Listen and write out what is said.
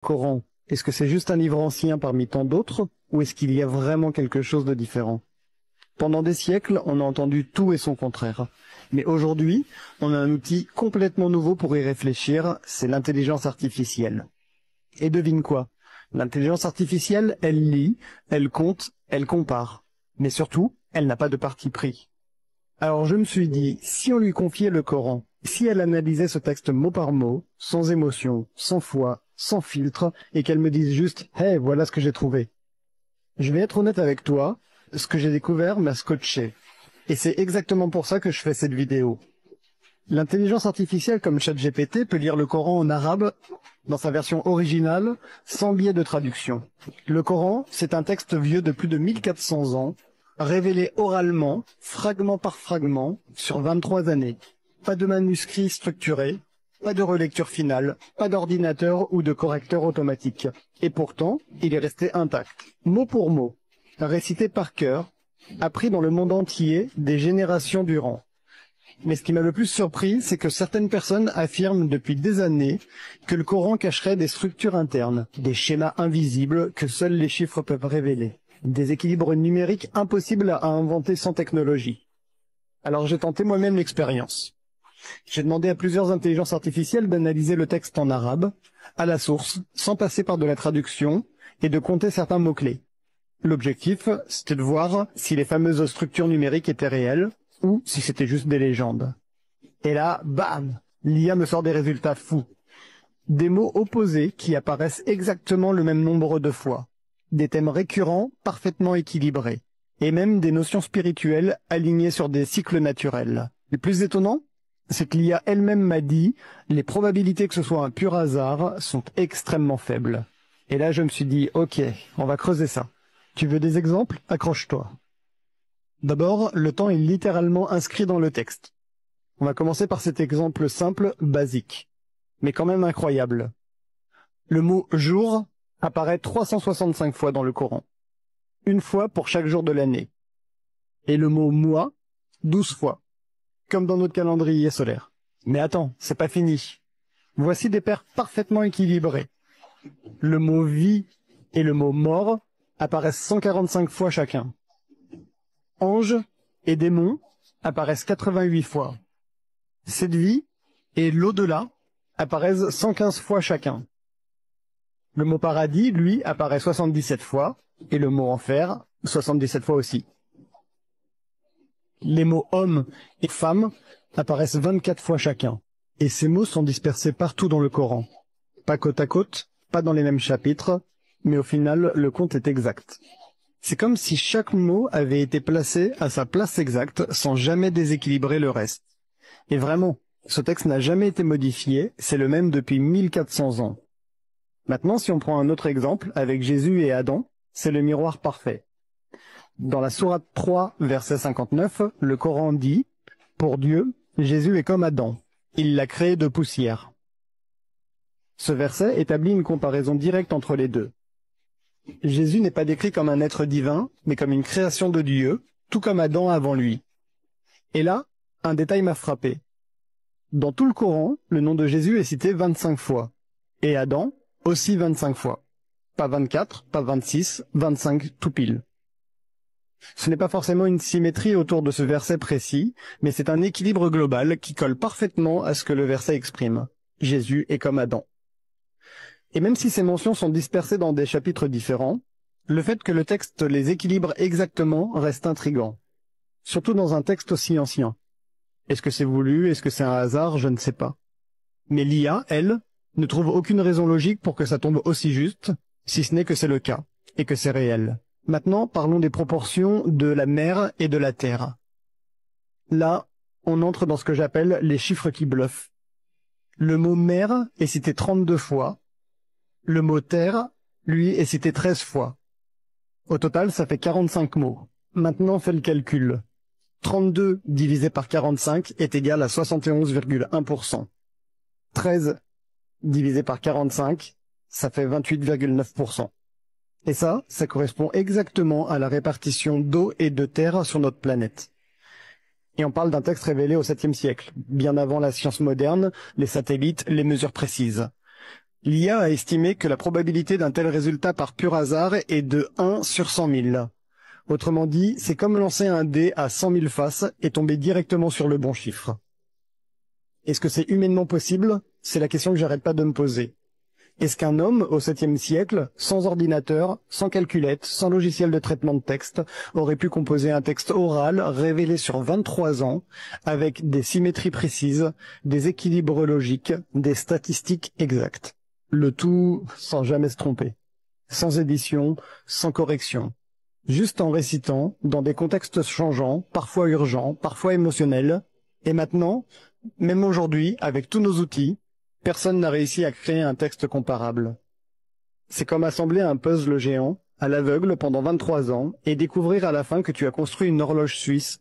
Coran, est-ce que c'est juste un livre ancien parmi tant d'autres, ou est-ce qu'il y a vraiment quelque chose de différent? Pendant des siècles, on a entendu tout et son contraire. Mais aujourd'hui, on a un outil complètement nouveau pour y réfléchir, c'est l'intelligence artificielle. Et devine quoi? L'intelligence artificielle, elle lit, elle compte, elle compare. Mais surtout, elle n'a pas de parti pris. Alors je me suis dit, si on lui confiait le Coran, si elle analysait ce texte mot par mot, sans émotion, sans foi, sans filtre, et qu'elle me dise juste « Hey, voilà ce que j'ai trouvé ». Je vais être honnête avec toi, ce que j'ai découvert m'a scotché. Et c'est exactement pour ça que je fais cette vidéo. L'intelligence artificielle comme ChatGPT peut lire le Coran en arabe dans sa version originale, sans biais de traduction. Le Coran, c'est un texte vieux de plus de 1400 ans, révélé oralement, fragment par fragment, sur 23 années. Pas de manuscrit structuré, pas de relecture finale, pas d'ordinateur ou de correcteur automatique. Et pourtant, il est resté intact, mot pour mot, récité par cœur, appris dans le monde entier des générations durant. Mais ce qui m'a le plus surpris, c'est que certaines personnes affirment depuis des années que le Coran cacherait des structures internes, des schémas invisibles que seuls les chiffres peuvent révéler, des équilibres numériques impossibles à inventer sans technologie. Alors j'ai tenté moi-même l'expérience. J'ai demandé à plusieurs intelligences artificielles d'analyser le texte en arabe, à la source, sans passer par de la traduction, et de compter certains mots-clés. L'objectif, c'était de voir si les fameuses structures numériques étaient réelles, ou si c'était juste des légendes. Et là, bam, l'IA me sort des résultats fous. Des mots opposés qui apparaissent exactement le même nombre de fois. Des thèmes récurrents, parfaitement équilibrés. Et même des notions spirituelles alignées sur des cycles naturels. Le plus étonnant, c'est que l'IA elle-même m'a dit les probabilités que ce soit un pur hasard sont extrêmement faibles. Et là, je me suis dit, ok, on va creuser ça. Tu veux des exemples? Accroche-toi. D'abord, le temps est littéralement inscrit dans le texte. On va commencer par cet exemple simple, basique, mais quand même incroyable. Le mot « jour » apparaît 365 fois dans le Coran, une fois pour chaque jour de l'année. Et le mot « mois » 12 fois, comme dans notre calendrier solaire. Mais attends, c'est pas fini. Voici des paires parfaitement équilibrées. Le mot « vie » et le mot « mort » apparaissent 145 fois chacun. Anges et démons apparaissent 88 fois. Cette vie et l'au-delà apparaissent 115 fois chacun. Le mot paradis, lui, apparaît 77 fois, et le mot enfer, 77 fois aussi. Les mots homme et femme apparaissent 24 fois chacun, et ces mots sont dispersés partout dans le Coran. Pas côte à côte, pas dans les mêmes chapitres, mais au final, le compte est exact. C'est comme si chaque mot avait été placé à sa place exacte sans jamais déséquilibrer le reste. Et vraiment, ce texte n'a jamais été modifié, c'est le même depuis 1400 ans. Maintenant, si on prend un autre exemple, avec Jésus et Adam, c'est le miroir parfait. Dans la sourate 3, verset 59, le Coran dit « Pour Dieu, Jésus est comme Adam, il l'a créé de poussière ». Ce verset établit une comparaison directe entre les deux. Jésus n'est pas décrit comme un être divin, mais comme une création de Dieu, tout comme Adam avant lui. Et là, un détail m'a frappé. Dans tout le Coran, le nom de Jésus est cité 25 fois, et Adam aussi 25 fois. Pas 24, pas 26, 25 tout pile. Ce n'est pas forcément une symétrie autour de ce verset précis, mais c'est un équilibre global qui colle parfaitement à ce que le verset exprime. Jésus est comme Adam. Et même si ces mentions sont dispersées dans des chapitres différents, le fait que le texte les équilibre exactement reste intriguant. Surtout dans un texte aussi ancien. Est-ce que c'est voulu? Est-ce que c'est un hasard? Je ne sais pas. Mais l'IA, elle, ne trouve aucune raison logique pour que ça tombe aussi juste, si ce n'est que c'est le cas, et que c'est réel. Maintenant, parlons des proportions de la mer et de la terre. Là, on entre dans ce que j'appelle les chiffres qui bluffent. Le mot mer est cité 32 fois, le mot terre, lui, est cité 13 fois. Au total, ça fait 45 mots. Maintenant, fais le calcul. 32 divisé par 45 est égal à 71,1%. 13 divisé par 45, ça fait 28,9%. Et ça correspond exactement à la répartition d'eau et de terre sur notre planète. Et on parle d'un texte révélé au 7e siècle, bien avant la science moderne, les satellites, les mesures précises. L'IA a estimé que la probabilité d'un tel résultat par pur hasard est de 1 sur 100 000. Autrement dit, c'est comme lancer un dé à 100 000 faces et tomber directement sur le bon chiffre. Est-ce que c'est humainement possible? C'est la question que j'arrête pas de me poser. Est-ce qu'un homme, au 7e siècle, sans ordinateur, sans calculette, sans logiciel de traitement de texte, aurait pu composer un texte oral révélé sur 23 ans, avec des symétries précises, des équilibres logiques, des statistiques exactes? Le tout sans jamais se tromper. Sans édition, sans correction. Juste en récitant, dans des contextes changeants, parfois urgents, parfois émotionnels. Et maintenant, même aujourd'hui, avec tous nos outils, personne n'a réussi à créer un texte comparable. C'est comme assembler un puzzle géant, à l'aveugle pendant 23 ans, et découvrir à la fin que tu as construit une horloge suisse